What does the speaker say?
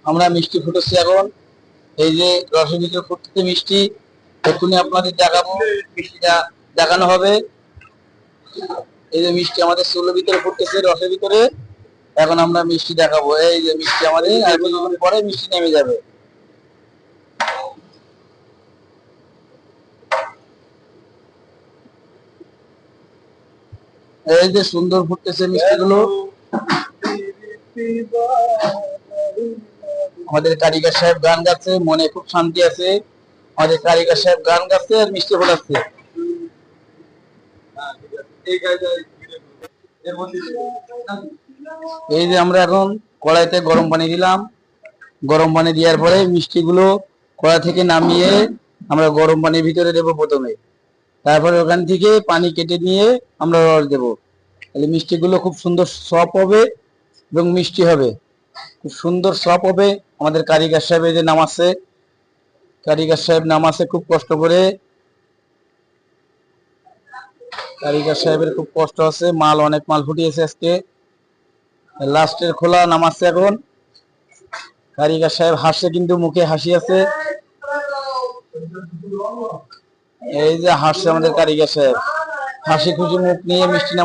আমরা মিষ্টি ফুটেছি এখন। এই যে রসের ভিতরে ফুটতে মিষ্টি, এক্ষুনি আপনাদের দেখাবো, মিষ্টিটা দেখানো হবে। এই যে মিষ্টি আমাদের চুলোর ভিতরে ফুটতেছে রসের ভিতরে, এখন আমরা মিষ্টি দেখাবো। এই যে মিষ্টি আমাদের আর কিছুক্ষণ পরে মিষ্টি নেমে যাবে। এই যে সুন্দর ফুটতেছে মিষ্টিগুলো। আমাদের কারিগর সাহেব গান গাচ্ছে, মনে খুব শান্তি আছে। আমাদের কারিগর সাহেব গান গাচ্ছে আর মিষ্টি ফোটাচ্ছে। এই যে আমরা এখন কড়াইতে গরম পানি দিলাম। গরম পানি দেওয়ার পরে মিষ্টিগুলো কড়াই থেকে নামিয়ে আমরা গরম পানির ভিতরে দেবো প্রথমে, তারপরে ওখান থেকে পানি কেটে নিয়ে আমরা রস দেবো। তাহলে মিষ্টিগুলো খুব সুন্দর সফট হবে এবং মিষ্টি হবে, খুব সুন্দর সফট হবে। আমাদের কারিগর সাহেব এই যে নামাচ্ছে, কারিগর সাহেব নামাচ্ছে খুব কষ্ট করে। কারিগর সাহেবের খুব কষ্ট আছে, মাল অনেক মাল ফুটিয়েছে আজকে। লাস্টের খোলা নামাচ্ছে এখন। কারিগর সাহেব হাসছে, কিন্তু মুখে হাসি আছে। এই যে হাসছে আমাদের কারিগর সাহেব, হাসি খুশি মুখ নিয়ে মিষ্টি নামা